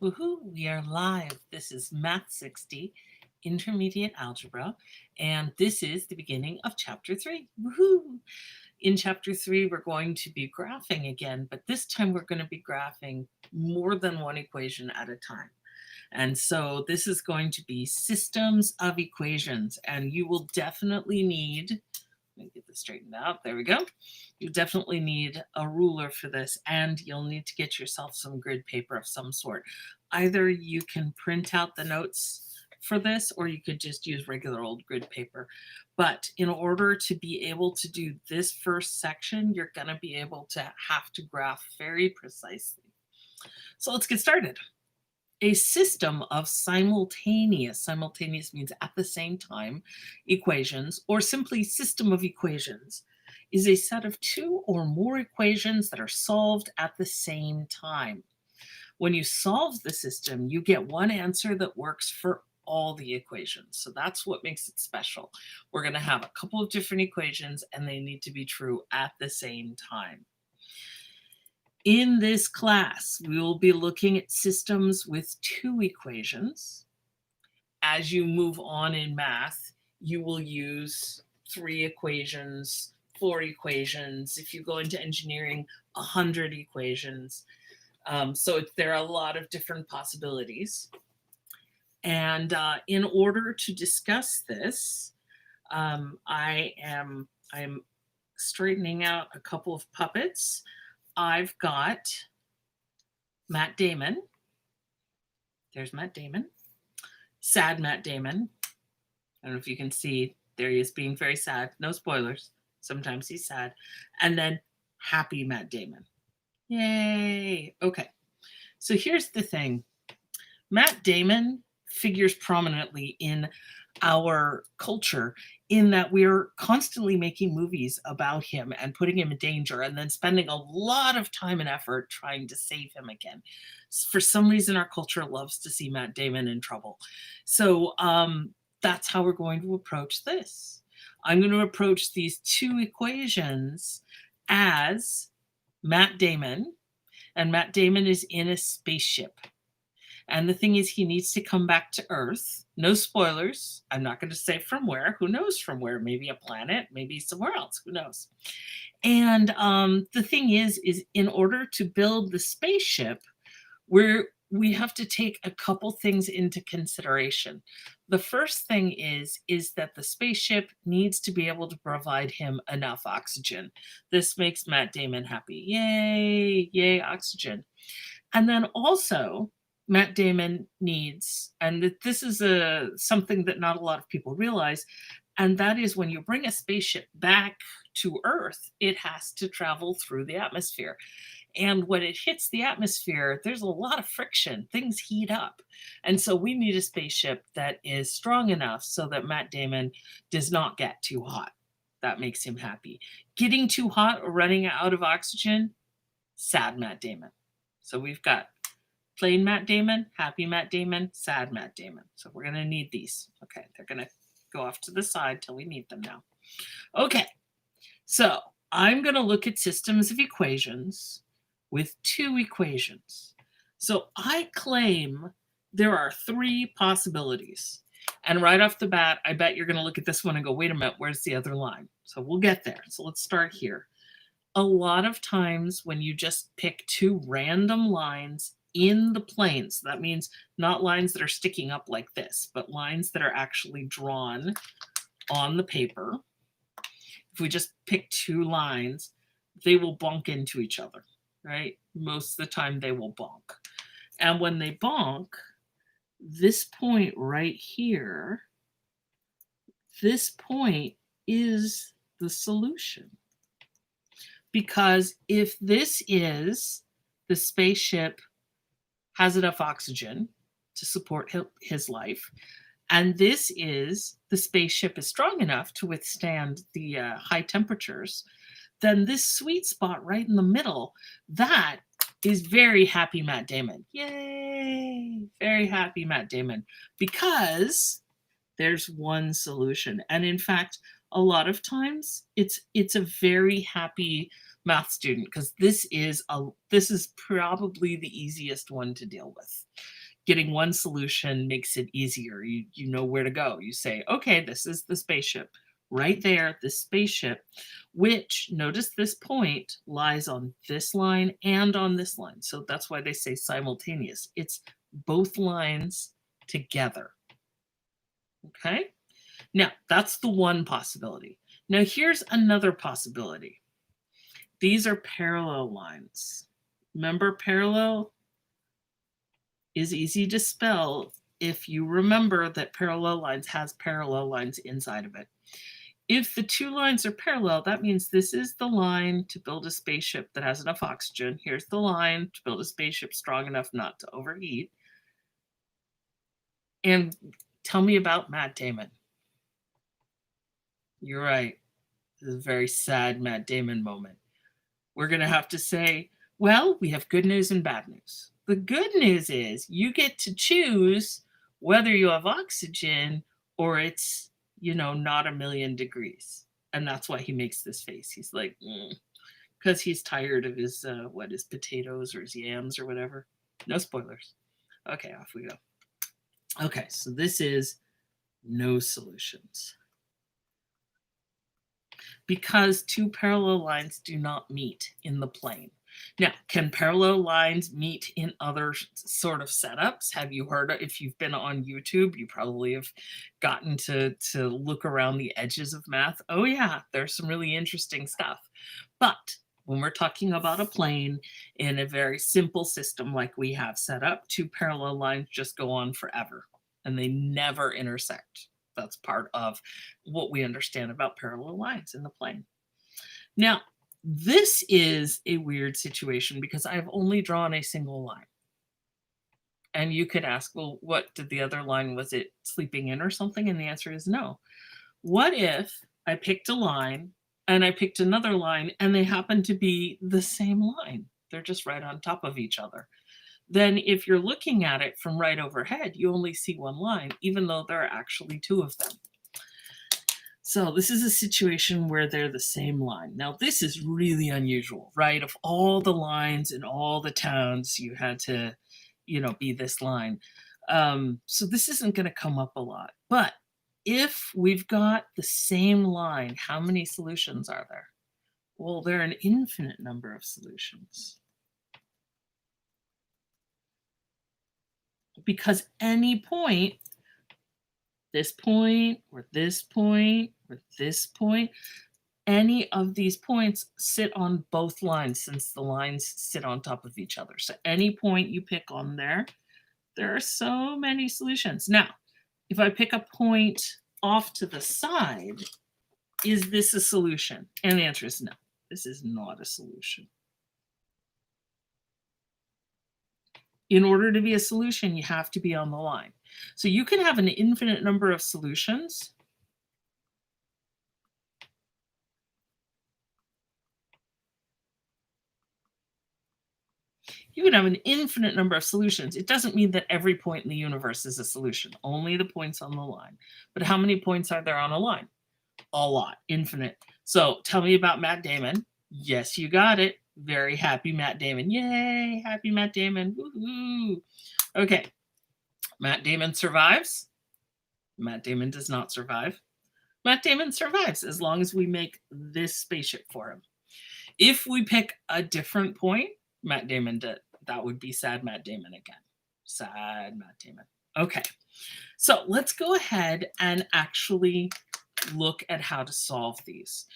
Woohoo, we are live. This is Math 60, Intermediate Algebra, and this is the beginning of Chapter 3. Woohoo! In Chapter 3, we're going to be graphing again, but this time we're going to be graphing more than one equation at a time. And so this is going to be systems of equations, and you will definitely need, let me get this straightened out, there we go. You definitely need a ruler for this, and you'll need to get yourself some grid paper of some sort. Either you can print out the notes for this, or you could just use regular old grid paper. But in order to be able to do this first section, you're going to be able to have to graph very precisely. So let's get started. A system of simultaneous means at the same time, equations, or simply system of equations, is a set of two or more equations that are solved at the same time. When you solve the system, you get one answer that works for all the equations. So that's what makes it special. We're going to have a couple of different equations, and they need to be true at the same time. In this class, we will be looking at systems with two equations. As you move on in math, you will use 3 equations, 4 equations. If you go into engineering, 100 equations. So there are a lot of different possibilities. And in order to discuss this, I'm straightening out a couple of puppets. I've got Matt Damon. There's Matt Damon. Sad Matt Damon. I don't know if you can see, there he is being very sad. No spoilers. Sometimes he's sad. And then happy Matt Damon. Yay. Okay. So here's the thing. Matt Damon figures prominently in our culture in that we're constantly making movies about him and putting him in danger and then spending a lot of time and effort trying to save him again. For some reason, our culture loves to see Matt Damon in trouble. So that's how we're going to approach this. I'm going to approach these two equations as Matt Damon, and Matt Damon is in a spaceship. And the thing is, he needs to come back to Earth. No spoilers. I'm not going to say from where. Who knows from where? Maybe a planet, maybe somewhere else. Who knows? And the thing is in order to build the spaceship, we have to take a couple things into consideration. The first thing is that the spaceship needs to be able to provide him enough oxygen. This makes Matt Damon happy. Yay, yay, oxygen. And then also, Matt Damon needs, and this is something that not a lot of people realize, and that is when you bring a spaceship back to Earth, it has to travel through the atmosphere. And when it hits the atmosphere, there's a lot of friction. Things heat up. And so we need a spaceship that is strong enough so that Matt Damon does not get too hot. That makes him happy. Getting too hot or running out of oxygen, sad Matt Damon. So we've got plain Matt Damon, happy Matt Damon, sad Matt Damon. So we're going to need these. Okay, they're going to go off to the side till we need them now. Okay, so I'm going to look at systems of equations with two equations. So I claim there are 3 possibilities. And right off the bat, I bet you're going to look at this one and go, wait a minute, where's the other line? So we'll get there. So let's start here. A lot of times when you just pick 2 random lines in the plane, so that means not lines that are sticking up like this, but lines that are actually drawn on the paper. If we just pick 2 lines, they will bonk into each other, right? Most of the time they will bonk. And when they bonk, this point right here, this point is the solution. Because if this is the spaceship has enough oxygen to support his life, and this is the spaceship is strong enough to withstand the high temperatures, then this sweet spot right in the middle, that is very happy Matt Damon. Yay! Very happy Matt Damon, because there's one solution. And in fact, a lot of times it's a very happy math student, because this is probably the easiest one to deal with. Getting one solution makes it easier. You know where to go. You say, okay, this is the spaceship. Right there, this spaceship, which, notice this point lies on this line and on this line. So that's why they say simultaneous. It's both lines together. Okay? Now, that's the one possibility. Now, here's another possibility. These are parallel lines. Remember, parallel is easy to spell if you remember that parallel lines has parallel lines inside of it. If the two lines are parallel, that means this is the line to build a spaceship that has enough oxygen. Here's the line to build a spaceship strong enough not to overheat. And tell me about Matt Damon. You're right. This is a very sad Matt Damon moment. We're going to have to say, well, we have good news and bad news. The good news is you get to choose whether you have oxygen or it's, not 1,000,000 degrees. And that's why he makes this face. He's like, because he's tired of his, his potatoes or his yams or whatever. No spoilers. Okay, off we go. Okay, so this is no solutions. Because two parallel lines do not meet in the plane. Now, can parallel lines meet in other sort of setups? Have you heard, if you've been on YouTube, you probably have gotten to look around the edges of math. Oh yeah, there's some really interesting stuff. But when we're talking about a plane in a very simple system like we have set up, two parallel lines just go on forever and they never intersect. That's part of what we understand about parallel lines in the plane. Now, this is a weird situation because I've only drawn a single line. And you could ask, well, what did the other line, was it sleeping in or something? And the answer is no. What if I picked a line and I picked another line and they happen to be the same line? They're just right on top of each other. Then if you're looking at it from right overhead, you only see one line, even though there are actually two of them. So this is a situation where they're the same line. Now, this is really unusual, right? Of all the lines in all the towns, you had to, be this line. So this isn't going to come up a lot. But if we've got the same line, how many solutions are there? Well, there are an infinite number of solutions. Because any point, this point, or this point, or this point, any of these points sit on both lines since the lines sit on top of each other. So any point you pick on there are so many solutions. Now, if I pick a point off to the side, is this a solution? And the answer is no, this is not a solution. In order to be a solution, you have to be on the line. So you can have an infinite number of solutions. You can have an infinite number of solutions. It doesn't mean that every point in the universe is a solution, only the points on the line. But how many points are there on a line? A lot, infinite. So tell me about Matt Damon. Yes, you got it. Very happy Matt Damon. Yay, happy Matt Damon. Woohoo. Okay, Matt Damon survives. Matt Damon does not survive. Matt Damon survives as long as we make this spaceship for him. If we pick a different point, Matt Damon, that would be sad Matt Damon again. Sad Matt Damon. Okay, so let's go ahead and actually look at how to solve these.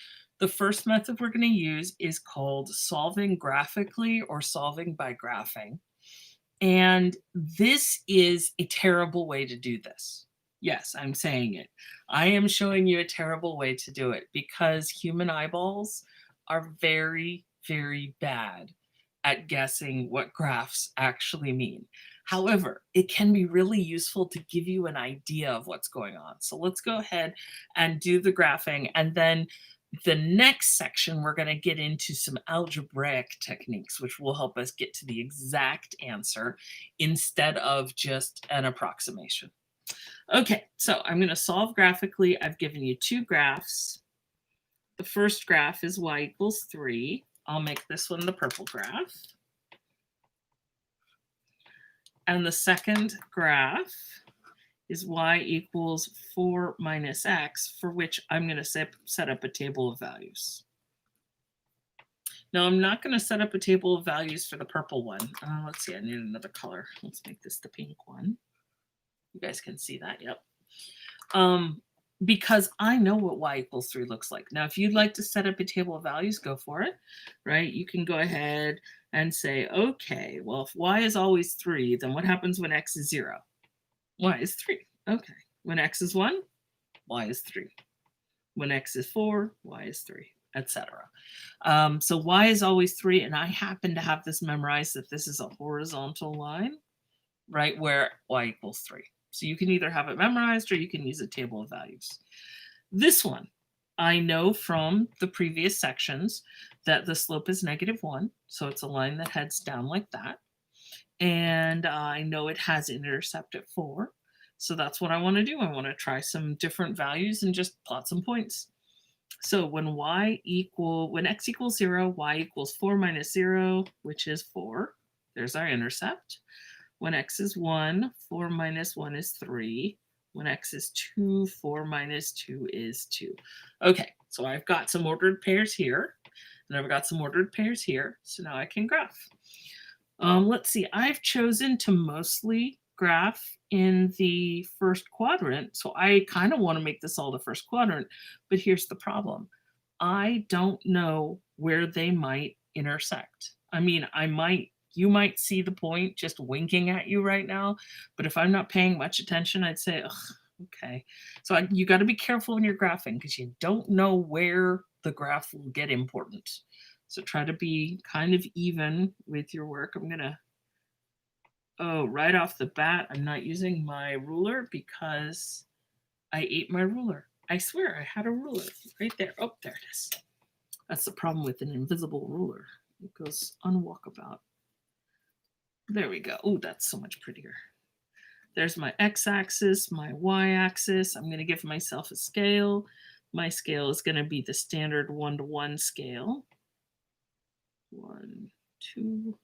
The first method we're going to use is called solving graphically or solving by graphing. And this is a terrible way to do this. Yes, I'm saying it. I am showing you a terrible way to do it because human eyeballs are very, very bad at guessing what graphs actually mean. However, it can be really useful to give you an idea of what's going on. So let's go ahead and do the graphing, and then the next section, we're going to get into some algebraic techniques, which will help us get to the exact answer instead of just an approximation. Okay, so I'm going to solve graphically. I've given you two graphs. The first graph is y equals 3. I'll make this one the purple graph. And the second graph is y equals 4 minus x, for which I'm going to set up a table of values. Now, I'm not going to set up a table of values for the purple one. Let's see, I need another color. Let's make this the pink one. You guys can see that, yep. Because I know what y equals 3 looks like. Now, if you'd like to set up a table of values, go for it, right? You can go ahead and say, okay, well, if y is always 3, then what happens when x is 0? Y is 3. Okay. When x is 1, y is 3. When x is 4, y is 3, etc. So y is always 3, and I happen to have this memorized that this is a horizontal line, right, where y equals 3. So you can either have it memorized or you can use a table of values. This one, I know from the previous sections that the slope is -1, so it's a line that heads down like that. And I know it has an intercept at 4. So that's what I want to do. I want to try some different values and just plot some points. So when x equals 0, y equals 4 minus 0, which is 4. There's our intercept. When x is 1, 4 minus 1 is 3. When x is 2, 4 minus 2 is 2. Okay, so I've got some ordered pairs here, and I've got some ordered pairs here. So now I can graph. Let's see, I've chosen to mostly graph in the first quadrant. So I kind of want to make this all the first quadrant, but here's the problem. I don't know where they might intersect. I mean, you might see the point just winking at you right now, but if I'm not paying much attention, I'd say, okay. So you got to be careful when you're graphing because you don't know where the graph will get important. So try to be kind of even with your work. I'm going to, right off the bat, I'm not using my ruler because I ate my ruler. I swear I had a ruler right there. Oh, there it is. That's the problem with an invisible ruler. It goes unwalkabout. There we go. Oh, that's so much prettier. There's my x-axis, my y-axis. I'm going to give myself a scale. My scale is going to be the standard 1-to-1 scale. 1, 2,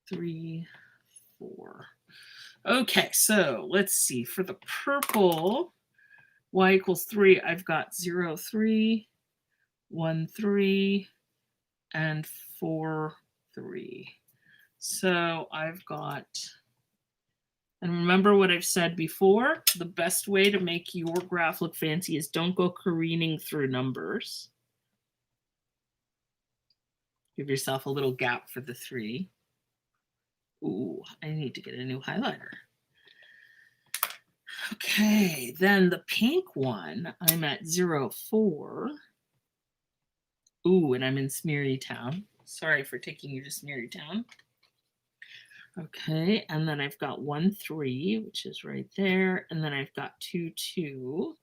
3, 4. Okay, so let's see. For the purple, y equals 3, I've got 0, 3, 1, 3, and 4, 3. So I've got, and remember what I've said before, the best way to make your graph look fancy is don't go careening through numbers. Give yourself a little gap for the 3. Ooh, I need to get a new highlighter. Okay, then the pink one, I'm at 0, 4. Ooh, and I'm in Smeary Town. Sorry for taking you to Smeary Town. Okay, and then I've got 1, 3, which is right there. And then I've got 2, 2.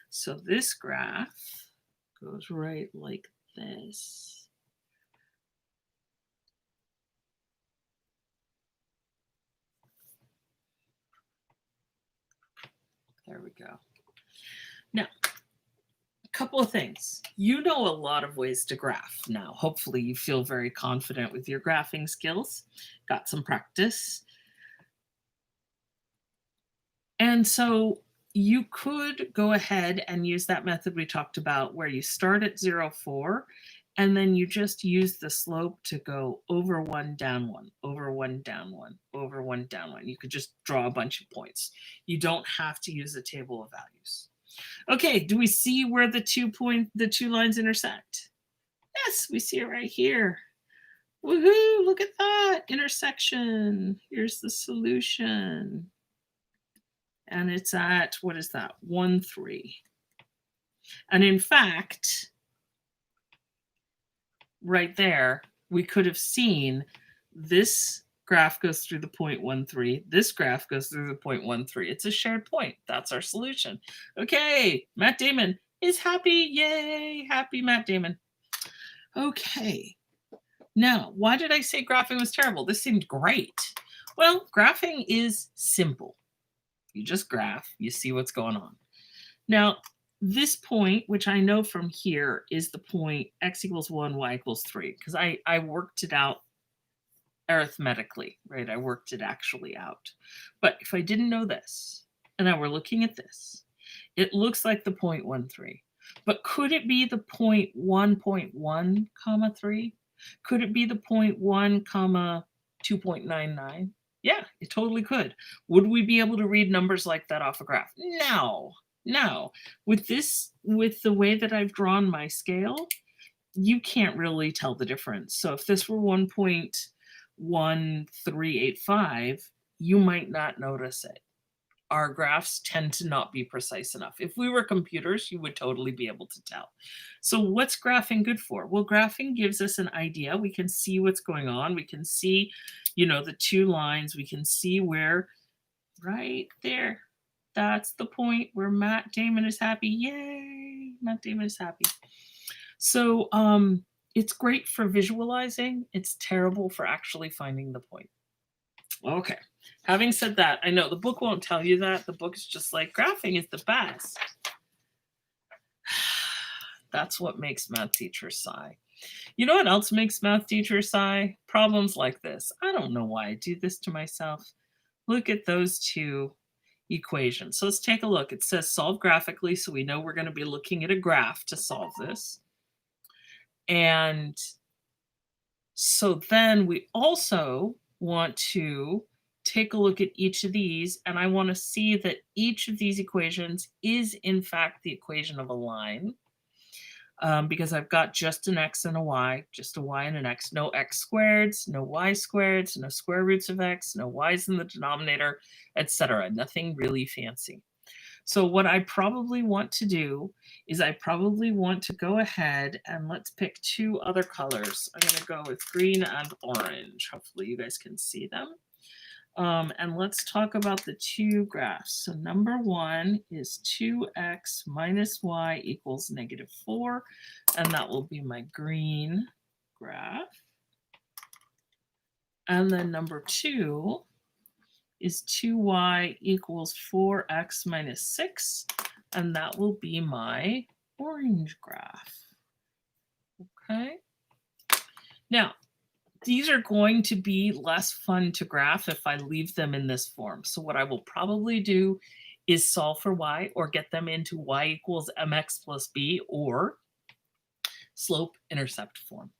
So this graph goes right like this. There we go. Now, a couple of things. You know a lot of ways to graph now. Hopefully you feel very confident with your graphing skills. Got some practice. And so you could go ahead and use that method we talked about where you start at 0, 4, and then you just use the slope to go over 1, down 1, over 1, down 1, over 1, down 1. You could just draw a bunch of points. You don't have to use a table of values. Okay, do we see where the two lines intersect? Yes, we see it right here. Woohoo, look at that intersection. Here's the solution. And it's at, what is that, 1, 3. And in fact, right there, we could have seen this graph goes through the point 1, 3. This graph goes through the point 1, 3. It's a shared point. That's our solution. Okay, Matt Damon is happy. Yay, happy Matt Damon. Okay, now, why did I say graphing was terrible? This seemed great. Well, graphing is simple. You just graph, you see what's going on. Now, this point, which I know from here is the point x equals 1, y equals 3, because I worked it out arithmetically, right? I worked it actually out. But if I didn't know this, and now we're looking at this, it looks like the 0.13. But could it be the 0.1, comma 3? Could it be the 0.1, comma 2.99? Yeah, it totally could. Would we be able to read numbers like that off a graph? No, no. With the way that I've drawn my scale, you can't really tell the difference. So if this were 1.1385, you might not notice it. Our graphs tend to not be precise enough. If we were computers, you would totally be able to tell. So what's graphing good for? Well, graphing gives us an idea. We can see what's going on. We can see, the two lines. We can see where, right there, that's the point where Matt Damon is happy. Yay, Matt Damon is happy. So it's great for visualizing. It's terrible for actually finding the point. Okay. Having said that, I know the book won't tell you that. The book is just like, graphing is the best. That's what makes math teachers sigh. You know what else makes math teachers sigh? Problems like this. I don't know why I do this to myself. Look at those two equations. So let's take a look. It says solve graphically, so we know we're going to be looking at a graph to solve this. And so then we also want to take a look at each of these, and I want to see that each of these equations is in fact the equation of a line, because I've got just an x and a y, just a y and an x, no x squareds, no y squareds, no square roots of x, no y's in the denominator, etc. Nothing really fancy. So what I probably want to do is I probably want to go ahead and let's pick two other colors. I'm going to go with green and orange. Hopefully you guys can see them. And let's talk about the two graphs. So number one is 2x minus y equals -4. And that will be my green graph. And then number two is 2y equals 4x minus 6, and that will be my orange graph. Okay. Now, these are going to be less fun to graph if I leave them in this form. So what I will probably do is solve for y, or get them into y equals mx plus b, or slope intercept form.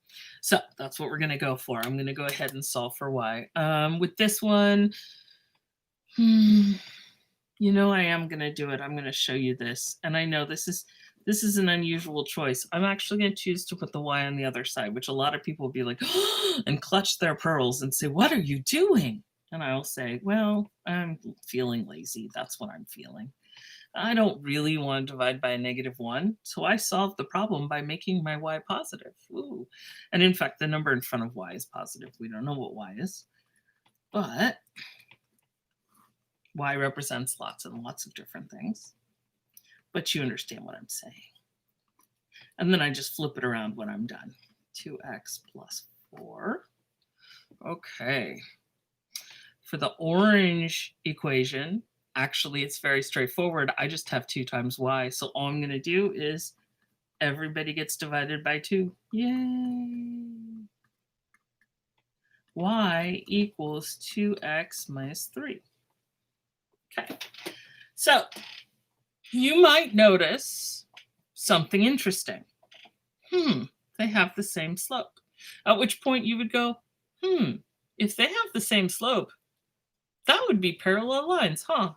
So that's what we're going to go for. I'm going to go ahead and solve for y. With this one, I am going to do it. I'm going to show you this. And I know this is an unusual choice. I'm actually going to choose to put the y on the other side, which a lot of people will be like, and clutch their pearls and say, what are you doing? And I'll say, well, I'm feeling lazy. That's what I'm feeling. I don't really want to divide by a -1. So I solved the problem by making my y positive. Ooh. And in fact, the number in front of y is positive. We don't know what y is, but y represents lots and lots of different things, but you understand what I'm saying. And then I just flip it around when I'm done. 2x plus 4. Okay. For the orange equation, actually it's very straightforward. I just have 2 times y. So all I'm going to do is everybody gets divided by 2. Yay. Y equals 2x minus 3. Okay, so you might notice something interesting. They have the same slope. At which point you would go, if they have the same slope, that would be parallel lines, huh?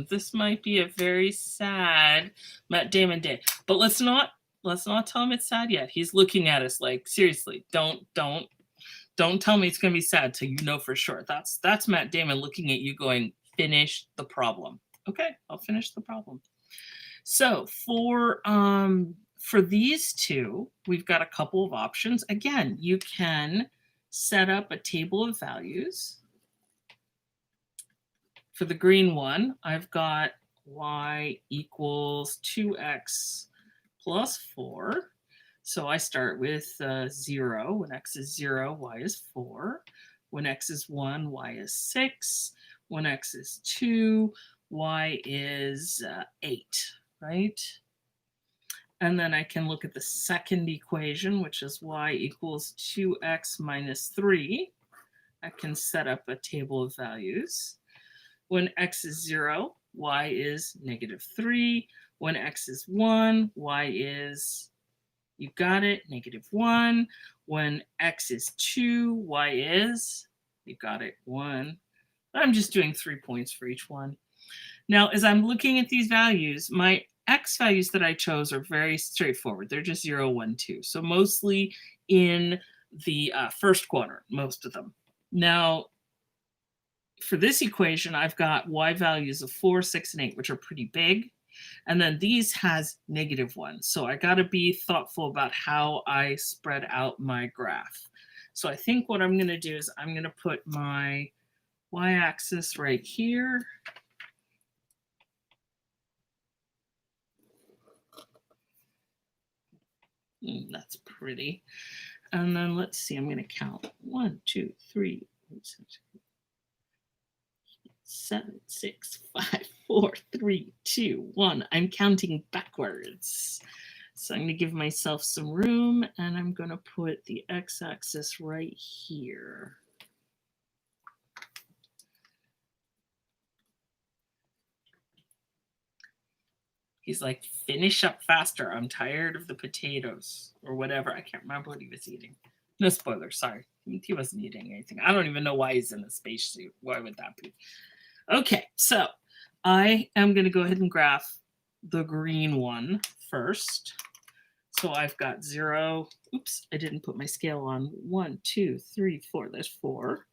This might be a very sad Matt Damon day. But let's not tell him it's sad yet. He's looking at us like, seriously, don't tell me it's going to be sad till you know for sure. That's Matt Damon looking at you going, finish the problem. Okay, I'll finish the problem. So for these two, we've got a couple of options. Again, you can set up a table of values. For the green one, I've got y equals 2x plus 4. So I start with 0. When x is 0, y is 4. When x is 1, y is 6. When x is 2, y is 8, right? And then I can look at the second equation, which is y equals 2x minus 3. I can set up a table of values. When x is 0, y is negative 3. When x is 1, y is, you got it, negative 1. When x is 2, y is, you got it, 1. I'm just doing 3 points for each one. Now, as I'm looking at these values, my x values that I chose are very straightforward. They're just 0, 1, 2. So mostly in the first quadrant, most of them. Now, for this equation, I've got y values of 4, 6, and 8, which are pretty big. And then these has negative 1. So I got to be thoughtful about how I spread out my graph. So I think what I'm going to do is I'm going to put my y-axis right here. That's pretty. And then let's see, I'm going to count 1, 2, 3, 7, 6, 5, 4, 3, 2, 1. I'm counting backwards. So I'm going to give myself some room, and I'm going to put the x-axis right here. He's like, finish up faster. I'm tired of the potatoes or whatever. I can't remember what he was eating. No spoilers, sorry. He wasn't eating anything. I don't even know why he's in a spacesuit. Why would that be? Okay, so I am going to go ahead and graph the green one first. So I've got 0. Oops, I didn't put my scale on. 1, 2, 3, 4. There's 4.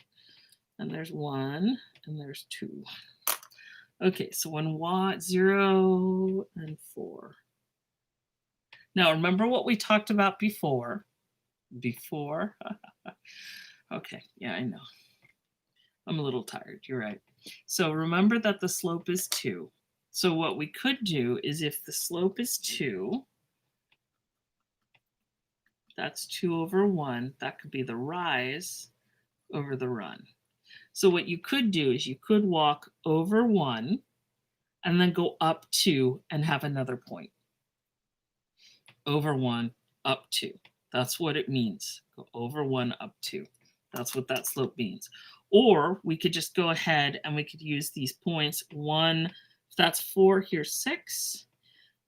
And there's 1. And there's 2. Okay, so when 0 and 4. Now, remember what we talked about before? Okay, yeah, I know. I'm a little tired. You're right. So remember that the slope is 2. So what we could do is if the slope is 2, that's 2 over 1. That could be the rise over the run. So what you could do is you could walk over 1 and then go up 2 and have another point. Over 1, up 2. That's what it means. Go over 1, up 2. That's what that slope means. Or we could just go ahead and we could use these points. 1, if that's 4, here's 6.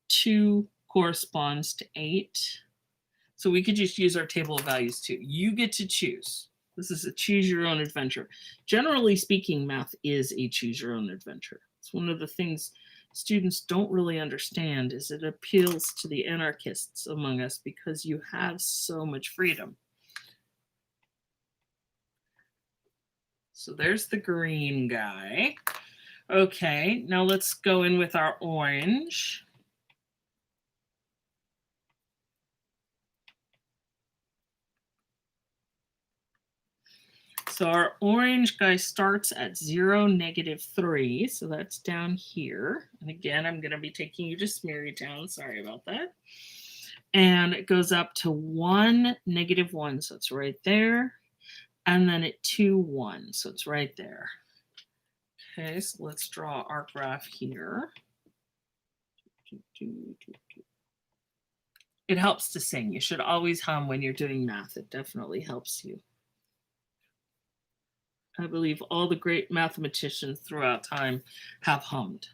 2 corresponds to 8. So we could just use our table of values too. You get to choose. This is a choose your own adventure. Generally speaking, math is a choose your own adventure. It's one of the things students don't really understand is it appeals to the anarchists among us because you have so much freedom. So there's the green guy. Okay, now let's go in with our orange. So our orange guy starts at 0, negative 3. So that's down here. And again, I'm going to be taking you to Smearytown. Sorry about that. And it goes up to 1, negative 1. So it's right there. And then at 2, 1. So it's right there. Okay, so let's draw our graph here. It helps to sing. You should always hum when you're doing math. It definitely helps you. I believe all the great mathematicians throughout time have hummed.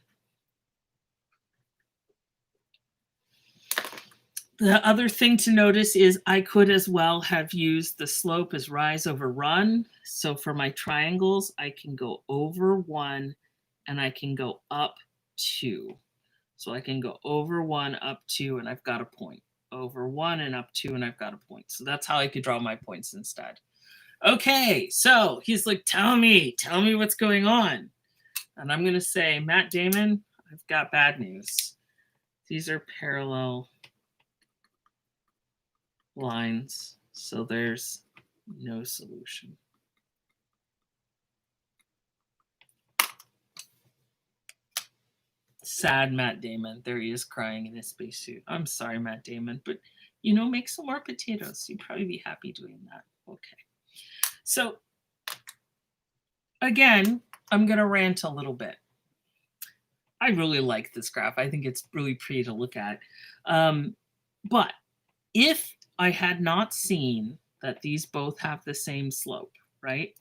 The other thing to notice is I could as well have used the slope as rise over run. So for my triangles, I can go over 1 and I can go up 2. So I can go over 1, up 2, and I've got a point. Over 1 and up 2, and I've got a point. So that's how I could draw my points instead. Okay, so he's like, tell me what's going on. And I'm going to say, Matt Damon, I've got bad news. These are parallel lines, so there's no solution. Sad Matt Damon. There he is crying in his spacesuit. I'm sorry, Matt Damon, but make some more potatoes. You'd probably be happy doing that. Okay. So again, I'm going to rant a little bit. I really like this graph. I think it's really pretty to look at. But if I had not seen that these both have the same slope, right?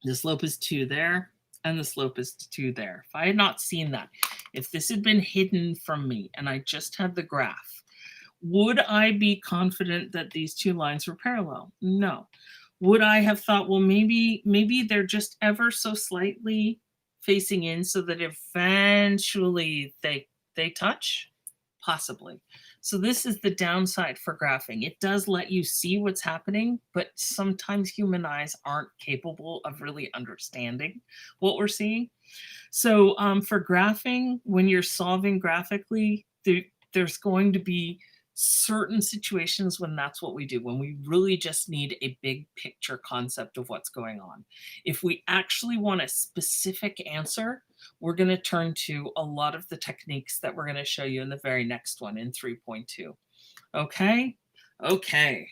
The slope is 2 there, and the slope is 2 there. If I had not seen that, if this had been hidden from me and I just had the graph, would I be confident that these two lines were parallel? No. Would I have thought, well, maybe they're just ever so slightly facing in so that eventually they touch? Possibly. So this is the downside for graphing. It does let you see what's happening, but sometimes human eyes aren't capable of really understanding what we're seeing. So for graphing, when you're solving graphically, there's going to be certain situations when that's what we do, when we really just need a big picture concept of what's going on. If we actually want a specific answer, we're going to turn to a lot of the techniques that we're going to show you in the very next one in 3.2. Okay? Okay.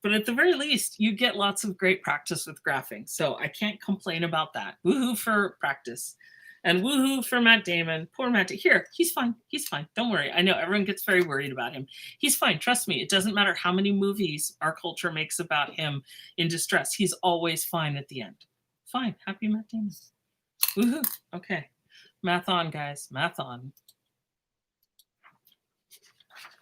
But at the very least, you get lots of great practice with graphing. So I can't complain about that. Woohoo for practice. And woohoo for Matt Damon. Poor Matt. Here, he's fine. He's fine. Don't worry. I know everyone gets very worried about him. He's fine. Trust me. It doesn't matter how many movies our culture makes about him in distress. He's always fine at the end. Fine. Happy Matt Damon. Woohoo. Okay. Math on, guys. Math on.